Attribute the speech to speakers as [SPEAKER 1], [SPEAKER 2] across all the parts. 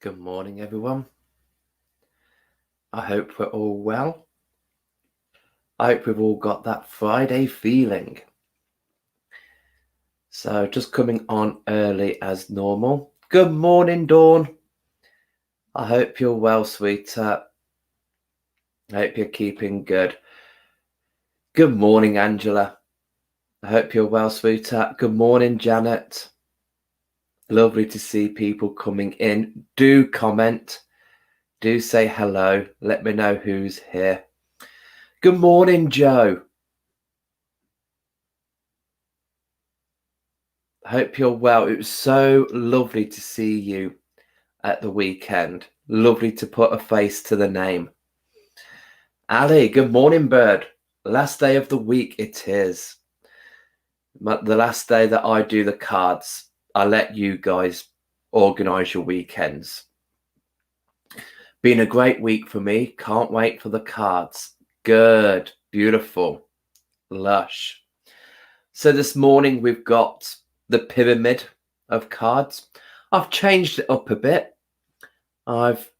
[SPEAKER 1] Good morning, everyone. I hope we're all well. I hope we've all got that Friday feeling. So just coming on early as normal. Good morning, Dawn. I hope you're well, sweetheart. I hope you're keeping good. Good morning, Angela. I hope you're well, sweetheart. Good morning, Janet. Lovely to see people coming in. Do comment. Do say hello. Let me know who's here. Good morning, Joe. Hope you're well. It was so lovely to see you at the weekend. Lovely to put a face to the name. Ali, good morning, bird. Last day of the week it is. The last day that I do the cards. I let you guys organise your weekends. Been a great week for me. Can't wait for the cards. Good, beautiful, lush. So this morning we've got the pyramid of cards. I've changed it up a bit. I've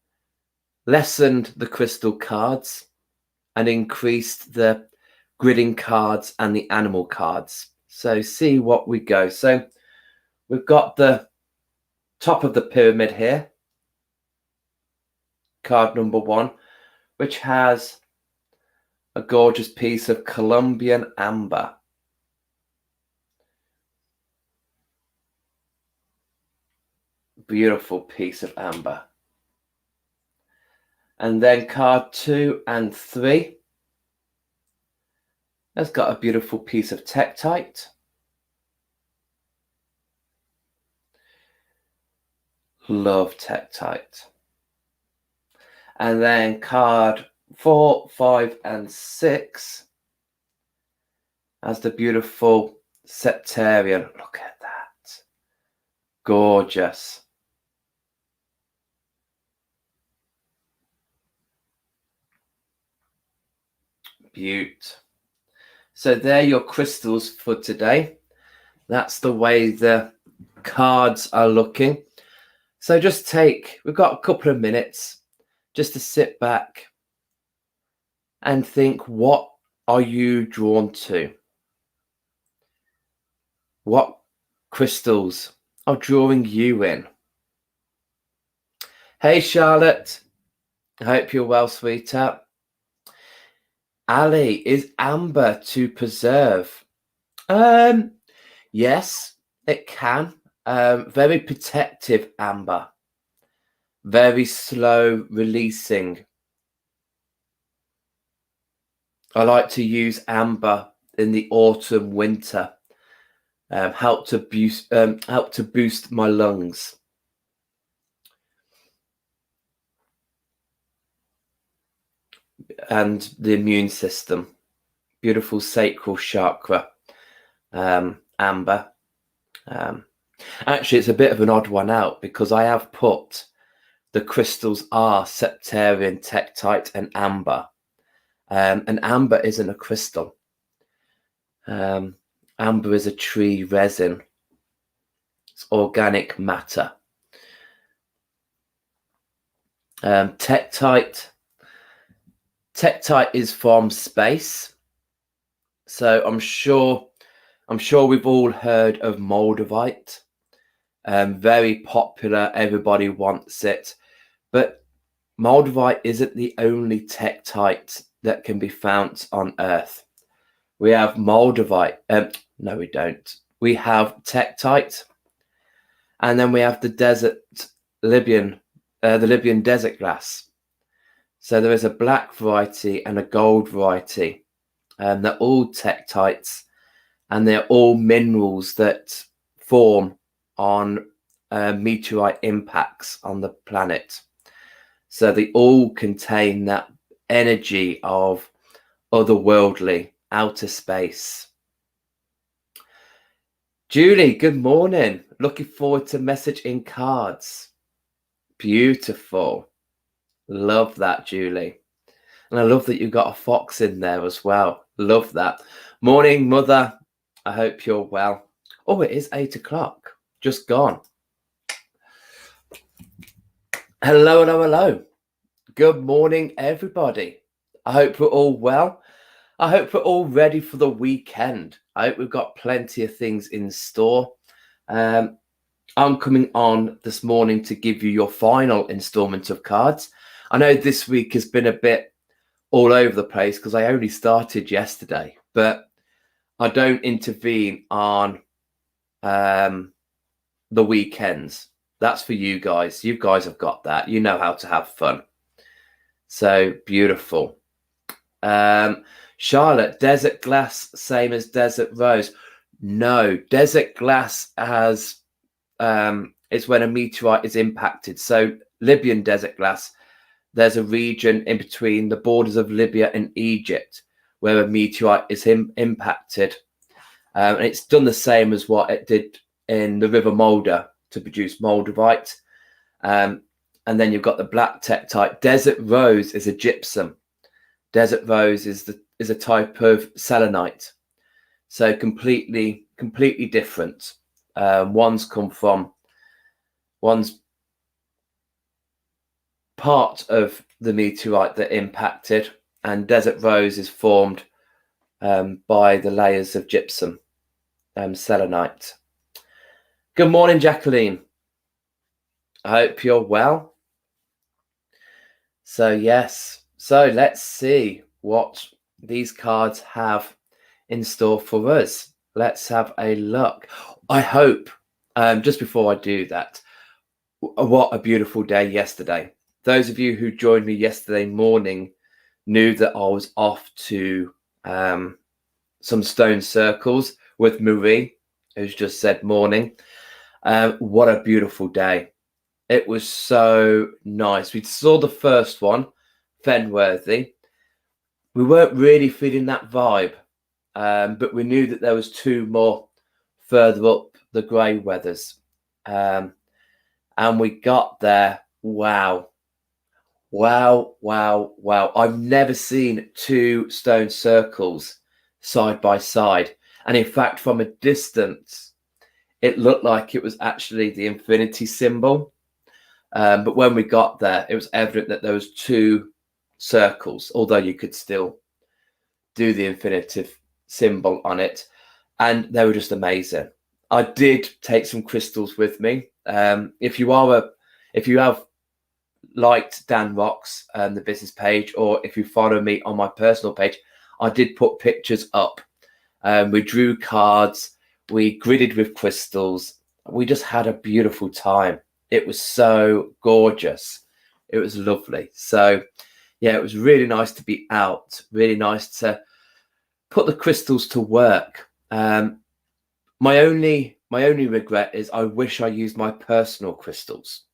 [SPEAKER 1] lessened the crystal cards and increased the gridding cards and the animal cards. So see what we go. So we've got the top of the pyramid here, card number 1, which has a gorgeous piece of Colombian amber. Beautiful piece of amber. And then card 2 and 3 has got a beautiful piece of Tektite. Love Tektite. And then card 4, 5, and 6 has the beautiful Septarian. Look at that. Gorgeous. Beaut. So they're your crystals for today. That's the way the cards are looking. So just we've got a couple of minutes just to sit back and think, what are you drawn to? What crystals are drawing you in? Hey, Charlotte. I hope you're well, sweetheart. Ali, is amber to preserve? Yes, it can. Very protective amber. Very slow releasing. I like to use amber in the autumn, winter. Help to boost my lungs. And the immune system. Beautiful sacral chakra, amber. Actually, it's a bit of an odd one out because I have put the crystals are Septarian, Tektite, and amber. And amber isn't a crystal. Amber is a tree resin. It's organic matter. Tektite is from space. So I'm sure we've all heard of Moldavite. Very popular. Everybody wants it. But Moldavite isn't the only Tektite that can be found on Earth. We have Moldavite. No, we don't. We have Tektite. And then we have the Libyan desert glass. So there is a black variety and a gold variety. They're all Tektites, and they're all minerals that form on meteorite impacts on the planet. So they all contain that energy of otherworldly, outer space. Julie, good morning. Looking forward to messaging cards. Beautiful. Love that, Julie. And I love that you got a fox in there as well. Love that. Morning, Mother. I hope you're well. Oh, it is 8 o'clock. Just gone. Hello, hello, hello. Good morning, everybody. I hope we're all well. I hope we're all ready for the weekend. I hope we've got plenty of things in store. I'm coming on this morning to give you your final installment of cards. I know this week has been a bit all over the place because I only started yesterday, but I don't intervene on the weekends. That's for you guys. You guys have got that. You know how to have fun. So beautiful. Charlotte, desert glass, same as desert rose. No, desert glass has is when a meteorite is impacted. So Libyan desert glass, there's a region in between the borders of Libya and Egypt where a meteorite is impacted. And it's done the same as what it did in the River Moldar to produce moldavite. And then you've got the black tektite. Desert rose is a gypsum. Desert rose is a type of selenite. So completely different. One's part of the meteorite that impacted, and desert rose is formed by the layers of gypsum, selenite. Good morning, Jacqueline. I hope you're well. So yes, so let's see what these cards have in store for us. Let's have a look. I hope, just before I do that, what a beautiful day yesterday. Those of you who joined me yesterday morning knew that I was off to some stone circles with Marie, who's just said morning. What a beautiful day. It was so nice. We saw the first one, Fenworthy. We weren't really feeling that vibe, but we knew that there was two more further up the grey weathers. And we got there. Wow. I've never seen two stone circles side by side. And in fact, from a distance, it looked like it was actually the infinity symbol. But when we got there, it was evident that there was two circles, although you could still do the infinitive symbol on it. And they were just amazing. I did take some crystals with me. If you have liked Dan Rocks, the business page, or if you follow me on my personal page, I did put pictures up. We drew cards, we gridded with crystals. We just had a beautiful time. It was so gorgeous. It was lovely. So yeah, it was really nice to be out, really nice to put the crystals to work. My only regret is I wish I used my personal crystals.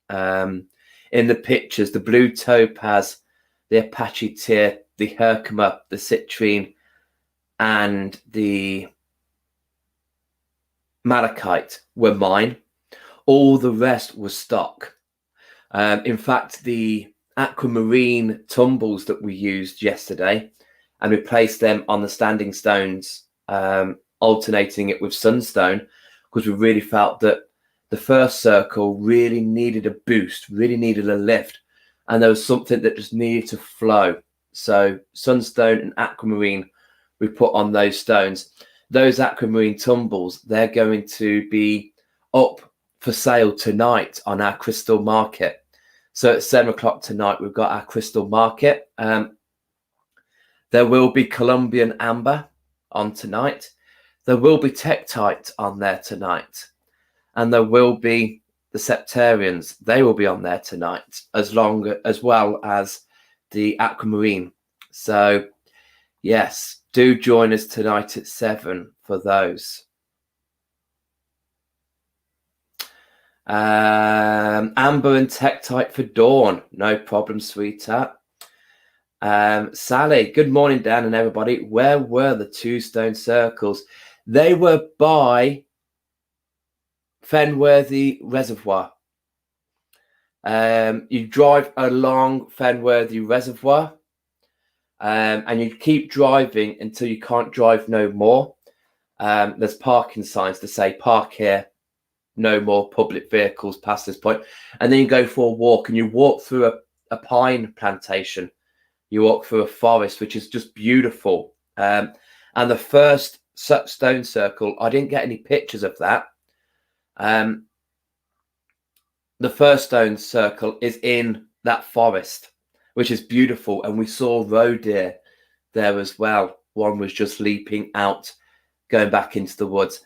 [SPEAKER 1] In the pictures, the blue topaz, the Apache tear, the Herkimer, the citrine, and the malachite were mine. All the rest was stock. In fact, the aquamarine tumbles that we used yesterday, and we placed them on the standing stones, alternating it with sunstone, because we really felt that the first circle really needed a boost, really needed a lift, and there was something that just needed to flow. So sunstone and aquamarine we put on those stones. Those aquamarine tumbles, they're going to be up for sale tonight on our crystal market. So at 7 o'clock tonight, we've got our crystal market. There will be Colombian amber on tonight. There will be tektite on there tonight. And there will be the septarians. They will be on there tonight, as well as the aquamarine. So yes, do join us tonight at 7 for those. Amber and tektite for dawn. No problem, sweetheart. Sally, good morning, Dan and everybody. Where were the two stone circles? They were by Fenworthy Reservoir. You drive along Fenworthy Reservoir, and you keep driving until you can't drive no more. There's parking signs to say park here, no more public vehicles past this point. And then you go for a walk, and you walk through a pine plantation. You walk through a forest, which is just beautiful. And the first stone circle, I didn't get any pictures of that. The first stone circle is in that forest, which is beautiful. And we saw roe deer there as well. One was just leaping out, going back into the woods.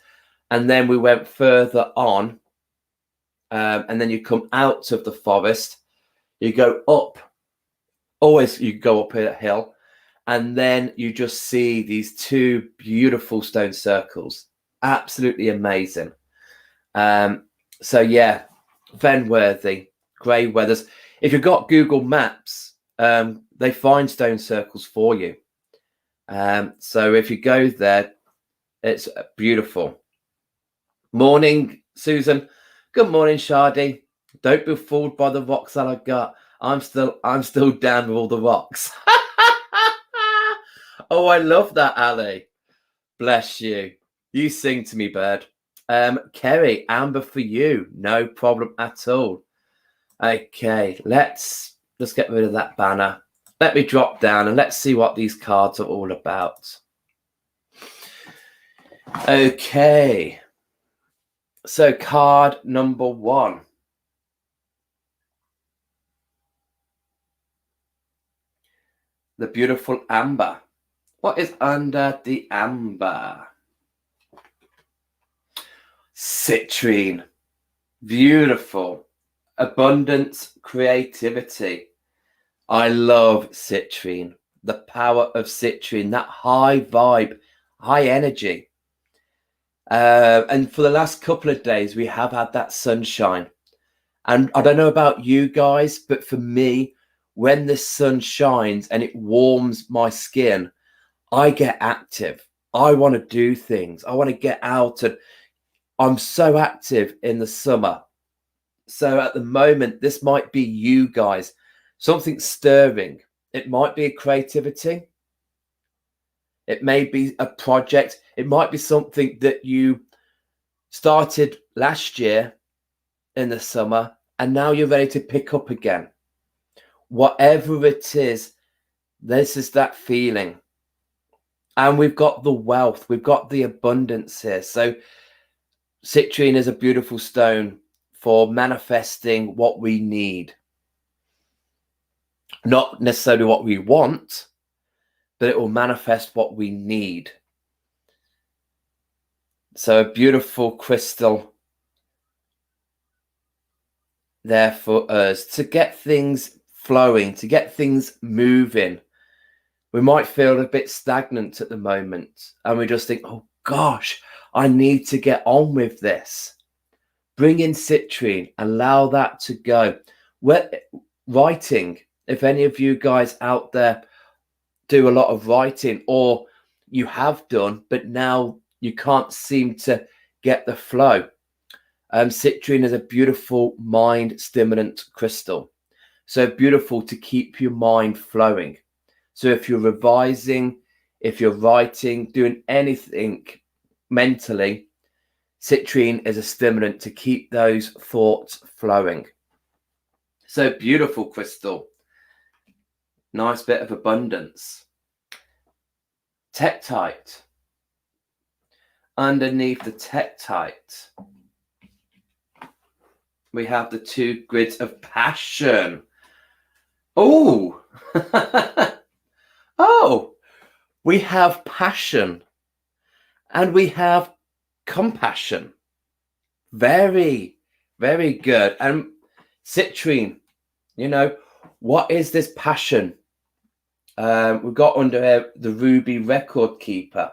[SPEAKER 1] And then we went further on, and then you come out of the forest. You go up, always you go up a hill, and then you just see these two beautiful stone circles. Absolutely amazing. So yeah, Venworthy, Grey Weathers. If you've got Google Maps, they find stone circles for you. So if you go there, it's beautiful. Morning, Susan. Good morning, Shardy. Don't be fooled by the rocks that I got. I'm still down with all the rocks. Oh, I love that, Ali. Bless you. You sing to me, bird. Kerry, amber for you. No problem at all. Okay, let's get rid of that banner. Let me drop down and let's see what these cards are all about. Okay. So card number 1. The beautiful amber. What is under the amber? Citrine. Beautiful. Abundance, creativity. I love citrine. The power of citrine, that high vibe, high energy. And for the last couple of days, we have had that sunshine. And I don't know about you guys, but for me, when the sun shines and it warms my skin, I get active. I want to do things. I want to get out, and I'm so active in the summer. So at the moment, this might be you guys, something stirring. It might be a creativity. It may be a project. It might be something that you started last year in the summer, and now you're ready to pick up again. Whatever it is, this is that feeling. And we've got the wealth. We've got the abundance here. So citrine is a beautiful stone for manifesting what we need. Not necessarily what we want, but it will manifest what we need. So a beautiful crystal there for us to get things flowing, to get things moving. We might feel a bit stagnant at the moment, and we just think, oh gosh, I need to get on with this. Bring in citrine, allow that to go. Writing, if any of you guys out there do a lot of writing, or you have done, but now you can't seem to get the flow. Citrine is a beautiful mind stimulant crystal. So beautiful to keep your mind flowing. So if you're revising, if you're writing, doing anything mentally, citrine is a stimulant to keep those thoughts flowing. So beautiful crystal. Nice bit of abundance. Tektite. Underneath the tektite, we have the 2 grids of passion. Oh, oh, we have passion and we have compassion. Very, very good. And citrine, you know, what is this passion? We've got under here the ruby record keeper.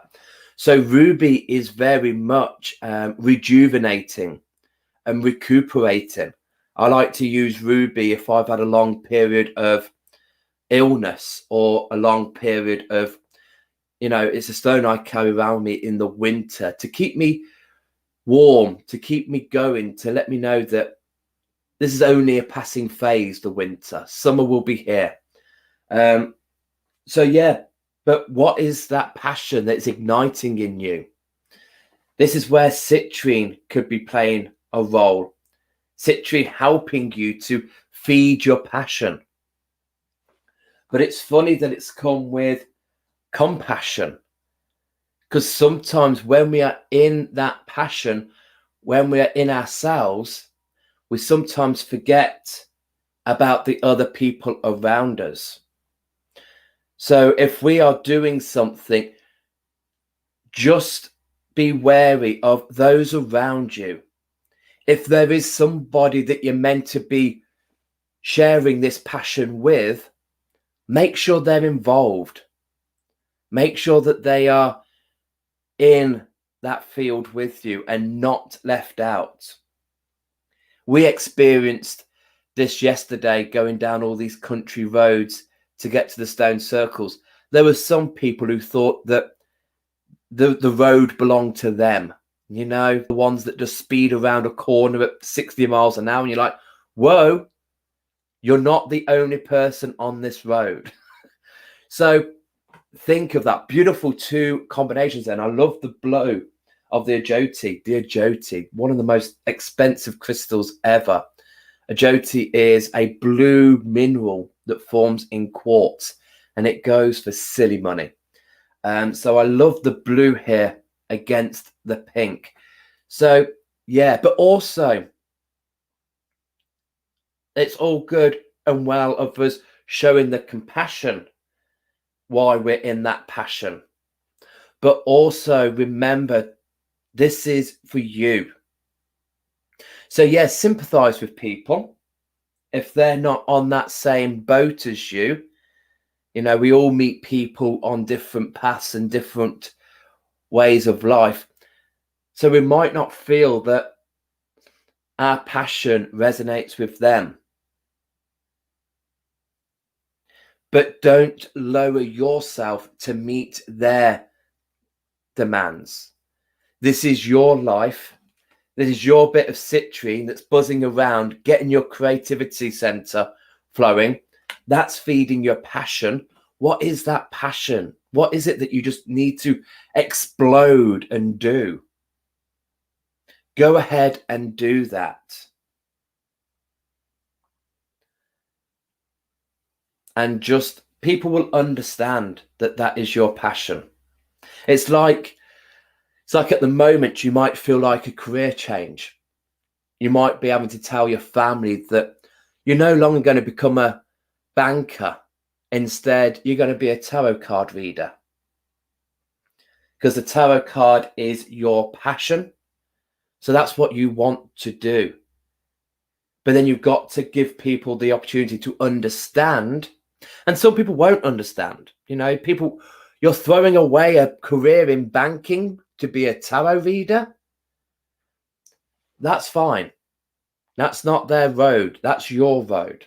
[SPEAKER 1] So ruby is very much rejuvenating and recuperating. I like to use ruby if I've had a long period of illness or a long period of, you know, it's a stone I carry around me in the winter to keep me warm, to keep me going, to let me know that this is only a passing phase, the winter. Summer will be here. So yeah, but what is that passion that's igniting in you? This is where citrine could be playing a role. Citri helping you to feed your passion. But it's funny that it's come with compassion, because sometimes when we are in that passion, when we are in ourselves, we sometimes forget about the other people around us. So if we are doing something, just be wary of those around you. If there is somebody that you're meant to be sharing this passion with, make sure they're involved. Make sure that they are in that field with you and not left out. We experienced this yesterday going down all these country roads to get to the stone circles. There were some people who thought that the road belonged to them. You know, the ones that just speed around a corner at 60 miles an hour. And you're like, whoa, you're not the only person on this road. So think of that. Beautiful two combinations. And I love the blow of the agouti, one of the most expensive crystals ever. Agouti is a blue mineral that forms in quartz, and it goes for silly money. So I love the blue here against the pink. So yeah, but also it's all good and well of us showing the compassion why we're in that passion. But also remember, this is for you. So yes, sympathize with people if they're not on that same boat as you. You know, we all meet people on different paths and different ways of life. So we might not feel that our passion resonates with them. But don't lower yourself to meet their demands. This is your life. This is your bit of citrine that's buzzing around, getting your creativity center flowing. That's feeding your passion. What is that passion? What is it that you just need to explode and do? Go ahead and do that. And just people will understand that that is your passion. It's like at the moment you might feel like a career change. You might be able to tell your family that you're no longer going to become a banker. Instead, you're going to be a tarot card reader. Because the tarot card is your passion. So that's what you want to do. But then you've got to give people the opportunity to understand. And some people won't understand. You know, people, you're throwing away a career in banking to be a tarot reader. That's fine. That's not their road. That's your road.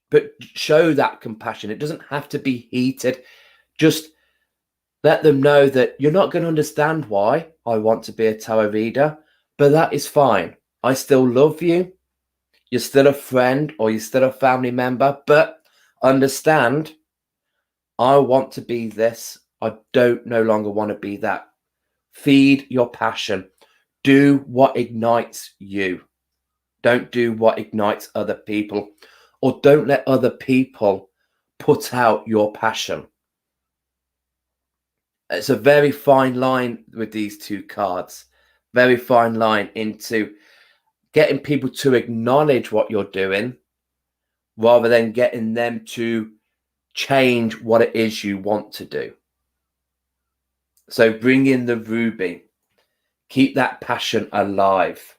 [SPEAKER 1] But show that compassion. It doesn't have to be heated. Just let them know that you're not going to understand why I want to be a tarot reader, but that is fine. I still love you. You're still a friend or you're still a family member, but understand, I want to be this. I don't no longer want to be that. Feed your passion. Do what ignites you. Don't do what ignites other people, or don't let other people put out your passion. It's a very fine line with these two cards. Very fine line into getting people to acknowledge what you're doing rather than getting them to change what it is you want to do. So bring in the ruby. Keep that passion alive.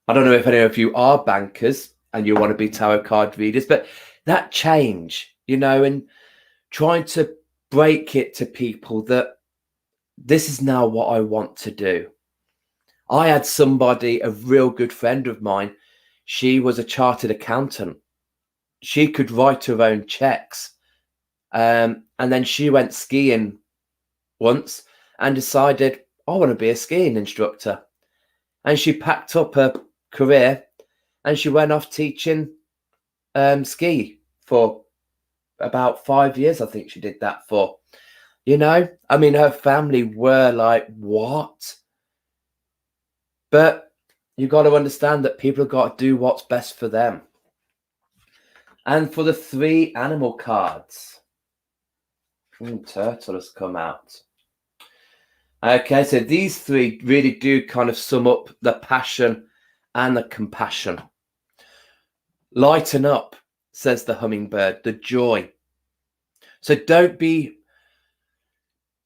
[SPEAKER 1] I don't know if any of you are bankers and you want to be tarot card readers, but that change, you know, and trying to break it to people that this is now what I want to do. I had somebody, a real good friend of mine, she was a chartered accountant. She could write her own checks. And then she went skiing once and decided, I want to be a skiing instructor. And she packed up her career and she went off teaching ski for about 5 years. I think she did that for, you know, I mean, her family were like, what? But you've got to understand that people have got to do what's best for them. And for the 3 animal cards, turtle has come out. Okay, so these 3 really do kind of sum up the passion and the compassion. Lighten up, says the hummingbird, the joy. So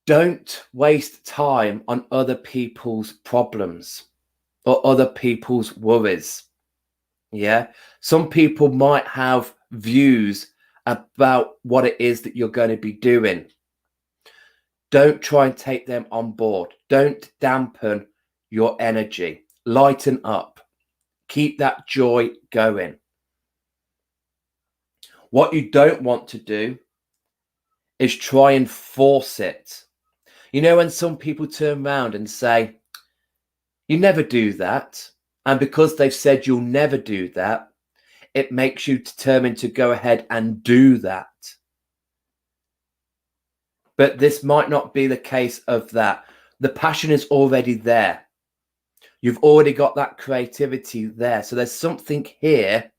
[SPEAKER 1] don't waste time on other people's problems or other people's worries. Yeah. Some people might have views about what it is that you're going to be doing. Don't try and take them on board. Don't dampen your energy. Lighten up. Keep that joy going. What you don't want to do is try and force it. You know, when some people turn around and say, you never do that. And because they've said you'll never do that, it makes you determined to go ahead and do that. But this might not be the case of that. The passion is already there. You've already got that creativity there. So there's something here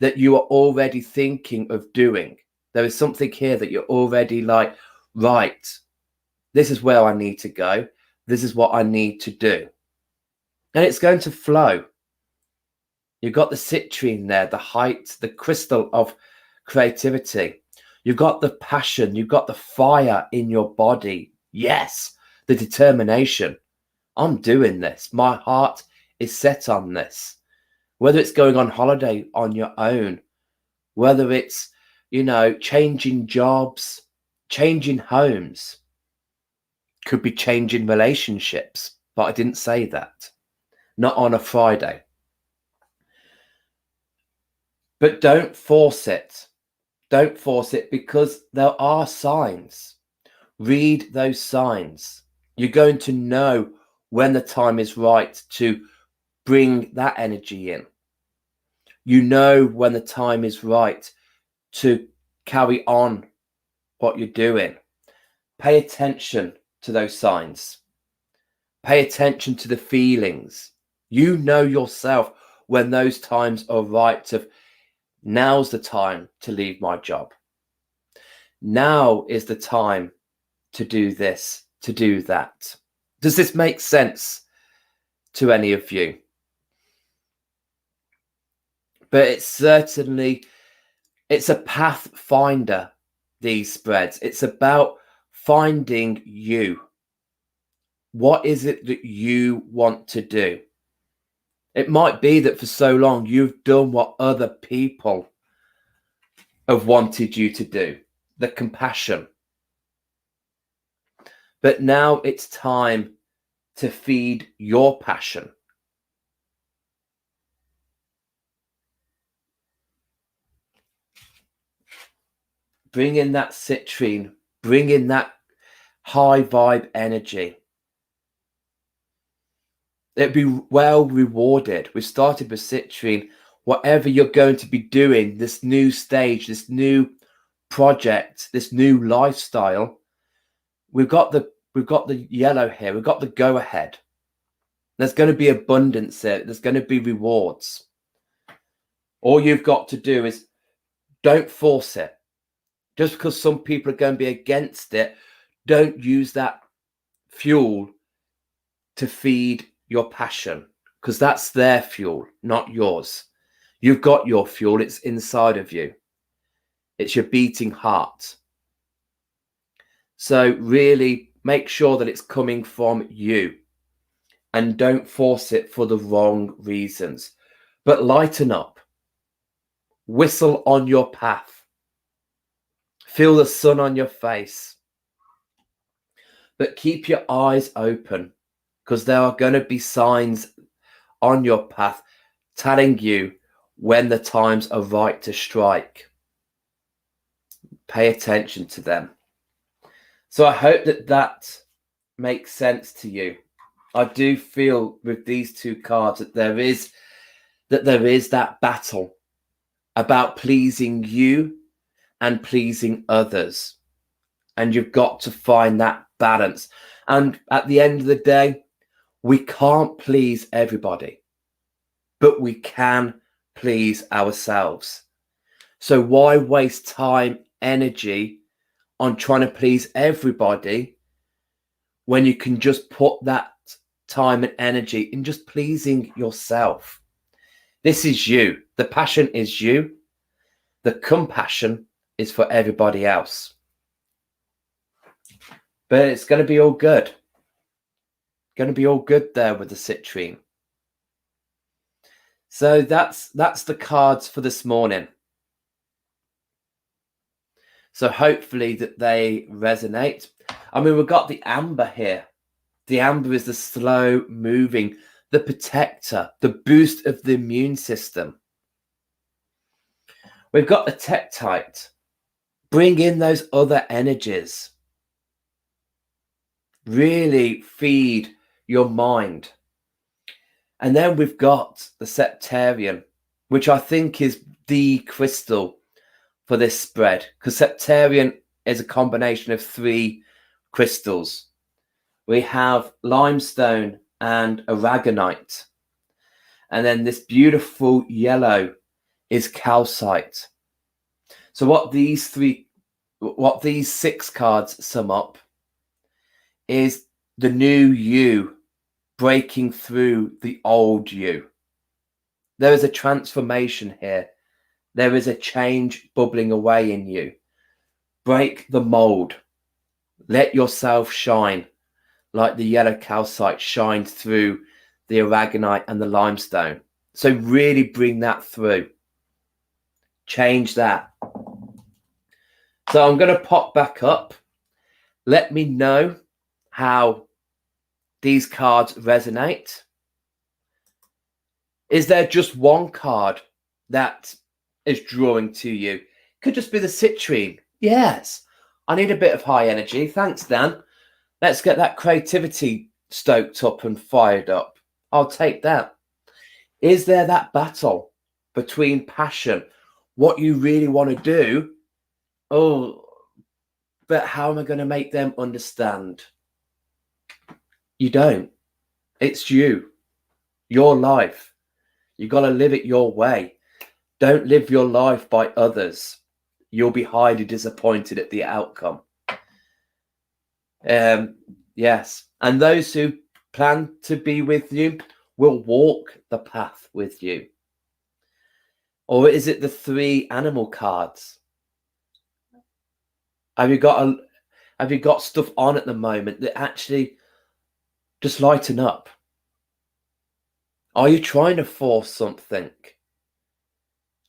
[SPEAKER 1] that you are already thinking of doing. There is something here that you're already like, right, this is where I need to go. This is what I need to do. And it's going to flow. You've got the citrine there, the height, the crystal of creativity. You've got the passion. You've got the fire in your body. Yes, the determination. I'm doing this. My heart is set on this. Whether it's going on holiday on your own, whether it's, you know, changing jobs, changing homes, could be changing relationships, but I didn't say that. Not on a Friday. But don't force it. Don't force it, because there are signs. Read those signs. You're going to know when the time is right to bring that energy in. You know when the time is right to carry on what you're doing. Pay attention to those signs. Pay attention to the feelings. You know yourself when those times are right to, now's the time to leave my job. Now is the time to do this, to do that. Does this make sense to any of you? But it's a pathfinder, these spreads. It's about finding you. What is it that you want to do? It might be that for so long you've done what other people have wanted you to do, the compassion. But now it's time to feed your passion. Bring in that citrine, bring in that high vibe energy. It'd be well rewarded. We started with citrine. Whatever you're going to be doing, this new stage, this new project, this new lifestyle, we've got the yellow here. We've got the go ahead. There's going to be abundance there. There's going to be rewards. All you've got to do is don't force it. Just because some people are going to be against it, don't use that fuel to feed your passion, because that's their fuel, not yours. You've got your fuel. It's inside of you. It's your beating heart. So really make sure that it's coming from you, and don't force it for the wrong reasons. But lighten up. Whistle on your path. Feel the sun on your face. But keep your eyes open, because there are going to be signs on your path telling you when the times are right to strike. Pay attention to them. So I hope that makes sense to you. I do feel with these 2 cards that there is that battle about pleasing you and pleasing others. And you've got to find that balance. And at the end of the day, We can't please everybody, but we can please ourselves. So why waste time, energy on trying to please everybody when you can just put that time and energy in just pleasing yourself? This is you. The passion is you. The compassion is for everybody else. But it's going to be all good. Going to be all good there with the citrine. So that's the cards for this morning. So hopefully that they resonate. I mean, we've got the amber here. The amber is the slow moving, the protector, the boost of the immune system. We've got the tektite. Bring in those other energies. Really feed your mind. And then we've got the septarian, which I think is the crystal for this spread, because septarian is a combination of 3 crystals. We have limestone and aragonite. And then this beautiful yellow is calcite. So what these 6 cards sum up is the new you breaking through the old you. There is a transformation here. There is a change bubbling away in you. Break the mold. Let yourself shine like the yellow calcite shines through the aragonite and the limestone. So really bring that through. Change that. So I'm going to pop back up. Let me know how these cards resonate. Is there just one card that is drawing to you? Could just be the citrine. Yes. I need a bit of high energy. Thanks, Dan. Let's get that creativity stoked up and fired up. I'll take that. Is there that battle between passion, what you really want to do? Oh, but how am I going to make them understand? You don't. It's you. Your life. You got to live it your way. Don't live your life by others. You'll be highly disappointed at the outcome. Yes. And those who plan to be with you will walk the path with you. Or is it the 3 animal cards? Have you got stuff on at the moment that actually just lighten up? Are you trying to force something?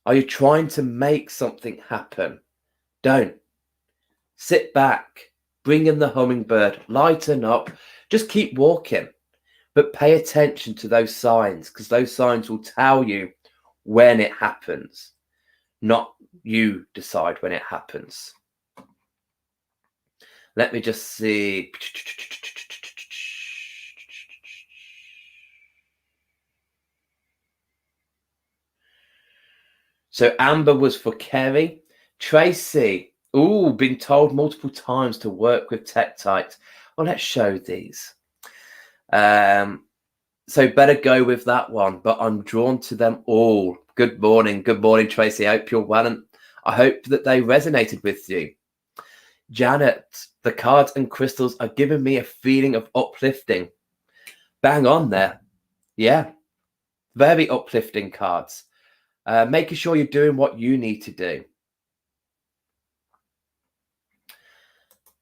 [SPEAKER 1] Are you trying to make something happen? Don't. Sit back, bring in the hummingbird, lighten up, just keep walking. But pay attention to those signs, because those signs will tell you when it happens, not you decide when it happens. Let me just see. So amber was for Kerry. Tracy, been told multiple times to work with tektite. Well, let's show these. So better go with that one, but I'm drawn to them all. Good morning, Tracy. I hope you're well, and I hope that they resonated with you. Janet, the cards and crystals are giving me a feeling of uplifting. Bang on there. Yeah, very uplifting cards. Making sure you're doing what you need to do.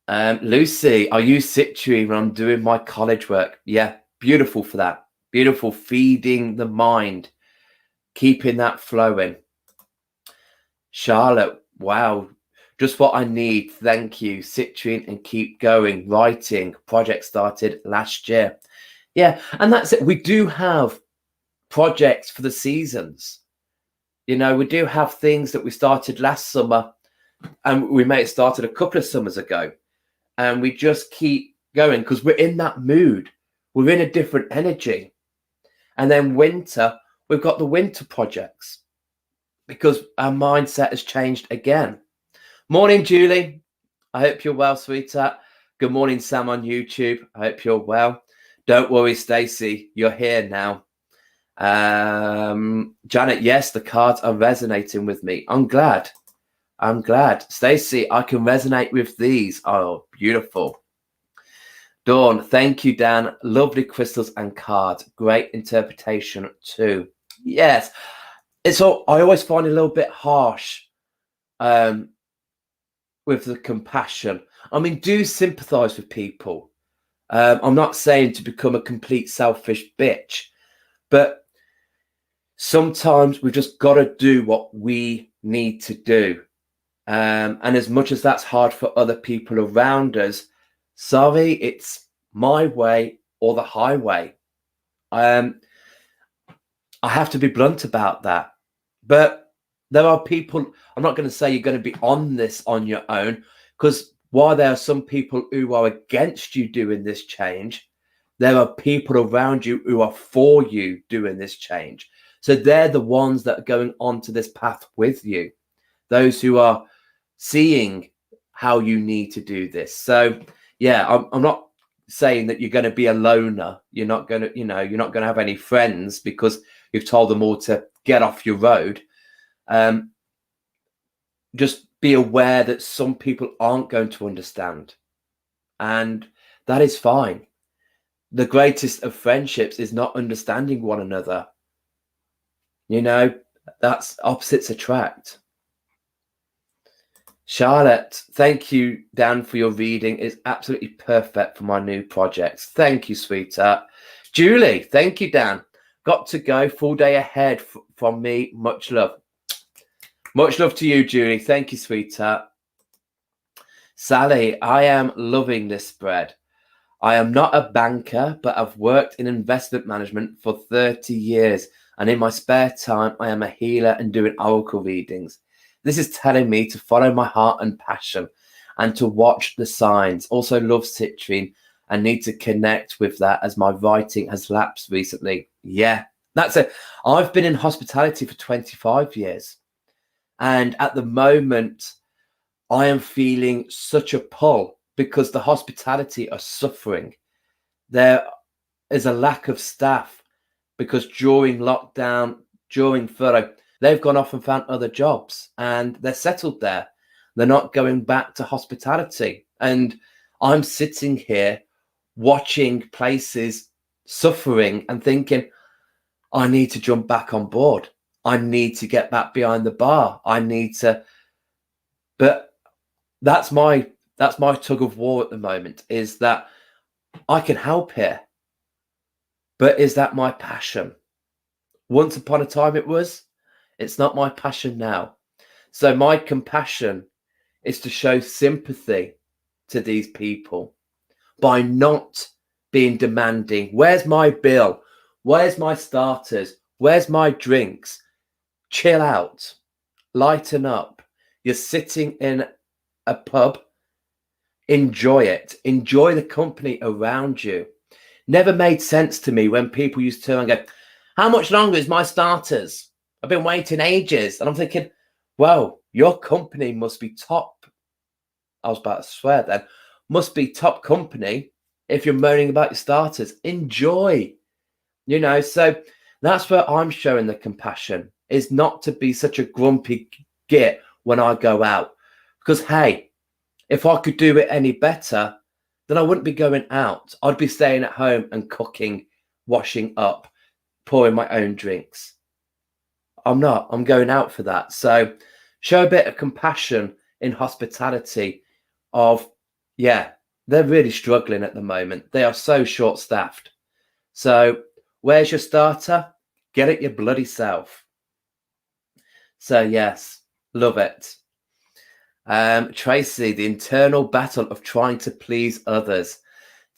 [SPEAKER 1] Lucy, I use citrine when I'm doing my college work. Yeah, beautiful for that. Beautiful, feeding the mind, keeping that flowing. Charlotte, wow, just what I need. Thank you, citrine, and keep going. Writing project started last year. Yeah, and that's it. We do have projects for the seasons. You know, we do have things that we started last summer, and we may have started a couple of summers ago, and we just keep going because we're in that mood. We're in a different energy. And then winter, we've got the winter projects because our mindset has changed again. Morning, Julie. I hope you're well, sweetheart. Good morning, Sam on YouTube. I hope you're well. Don't worry, Stacey, you're here now. Janet, yes, the cards are resonating with me. I'm glad. Stacey, I can resonate with these. Oh, beautiful. Dawn, thank you, Dan. Lovely crystals and cards. Great interpretation too. Yes. I always find it a little bit harsh with the compassion. I mean, do sympathize with people. I'm not saying to become a complete selfish bitch, but sometimes we've just got to do what we need to do. And as much as that's hard for other people around us, sorry, it's my way or the highway. I have to be blunt about that. But there are people, I'm not going to say you're going to be on this on your own, because while there are some people who are against you doing this change, there are people around you who are for you doing this change. So they're the ones that are going onto this path with you, those who are seeing how you need to do this. So yeah, I'm not saying that you're going to be a loner. You're not going to, you're not going to have any friends because you've told them all to get off your road. Just be aware that some people aren't going to understand, and that is fine. The greatest of friendships is not understanding one another. That's opposites attract. Charlotte, thank you, Dan, for your reading. It's absolutely perfect for my new projects. Thank you, sweetheart. Julie, thank you, Dan. Got to go. Full day ahead from me. Much love. Much love to you, Julie. Thank you, sweetheart. Sally, I am loving this spread. I am not a banker, but I've worked in investment management for 30 years. And in my spare time, I am a healer and doing oracle readings. This is telling me to follow my heart and passion and to watch the signs. Also love citrine and need to connect with that as my writing has lapsed recently. Yeah, that's it. I've been in hospitality for 25 years. And at the moment, I am feeling such a pull because the hospitality are suffering. There is a lack of staff because during lockdown, during furlough, they've gone off and found other jobs and they're settled there. They're not going back to hospitality. And I'm sitting here watching places suffering and thinking, I need to jump back on board. I need to get back behind the bar. But that's my tug of war at the moment, is that I can help here. But is that my passion? Once upon a time it was. It's not my passion now. So my compassion is to show sympathy to these people by not being demanding. Where's my bill? Where's my starters? Where's my drinks? Chill out. Lighten up. You're sitting in a pub. Enjoy it. Enjoy the company around you. Never made sense to me when people used to turn and go, how much longer is my starters? I've been waiting ages. And I'm thinking, well, your company must be top. I was about to swear then. Must be top company if you're moaning about your starters. Enjoy. So that's where I'm showing the compassion, is not to be such a grumpy git when I go out. Because, hey, if I could do it any better, then I wouldn't be going out. I'd be staying at home and cooking, washing up, pouring my own drinks. I'm not. I'm going out for that. So show a bit of compassion in hospitality of, yeah, they're really struggling at the moment. They are so short-staffed. So where's your starter? Get it your bloody self. So yes, love it. Tracy, the internal battle of trying to please others.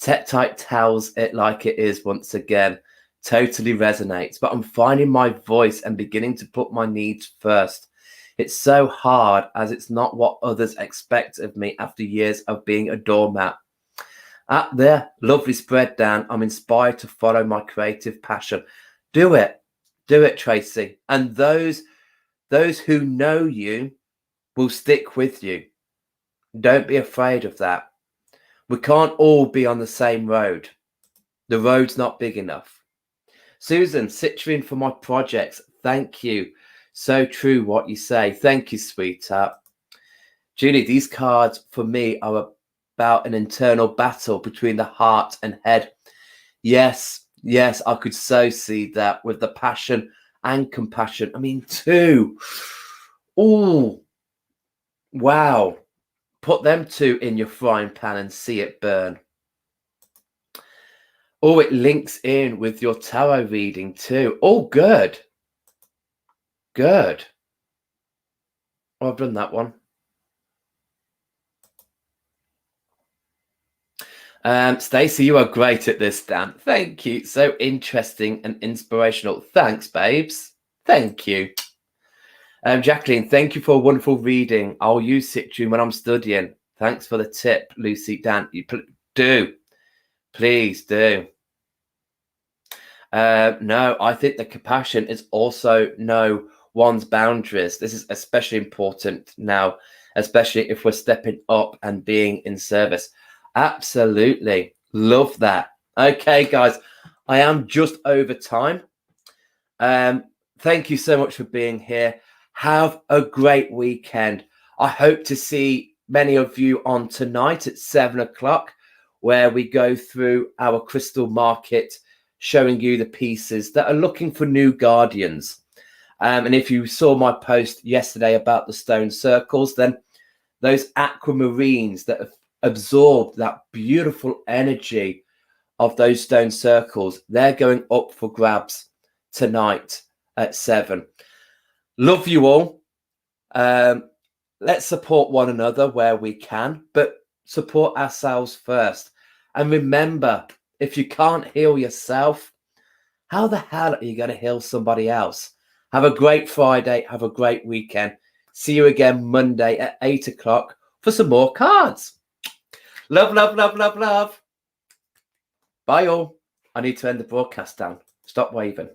[SPEAKER 1] Tektite tells it like it is once again. Totally resonates, but I'm finding my voice and beginning to put my needs first. It's so hard as it's not what others expect of me after years of being a doormat. At there, lovely spread, Dan. I'm inspired to follow my creative passion. Do it, Tracy. And those who know you will stick with you. Don't be afraid of that. We can't all be on the same road. The road's not big enough. Susan, citrine for my projects. Thank you. So true what you say. Thank you, sweetheart. Julie, these cards for me are about an internal battle between the heart and head. Yes, I could so see that with the passion and compassion. I mean, two. Oh, wow. Put them two in your frying pan and see it burn. Oh, it links in with your tarot reading too. Oh, good. Good. Oh, I've done that one. Stacey, you are great at this, Dan. Thank you. So interesting and inspirational. Thanks, babes. Thank you. Jacqueline, thank you for a wonderful reading. I'll use citrine when I'm studying. Thanks for the tip, Lucy. Dan, you do. Please do. No, I think the compassion is also know one's boundaries. This is especially important now, especially if we're stepping up and being in service. Absolutely. Love that. Okay, guys, I am just over time. Thank you so much for being here. Have a great weekend. I hope to see many of you on tonight at 7 o'clock, where we go through our crystal market, showing you the pieces that are looking for new guardians. And if you saw my post yesterday about the stone circles, then those aquamarines that have absorbed that beautiful energy of those stone circles, they're going up for grabs tonight at 7. Love you all. Let's support one another where we can, but support ourselves first. And remember, if you can't heal yourself, how the hell are you going to heal somebody else? Have a great Friday. Have a great weekend. See you again Monday at 8 o'clock for some more cards. Love, love, love, love, love. Bye all. I need to end the broadcast down. Stop waving.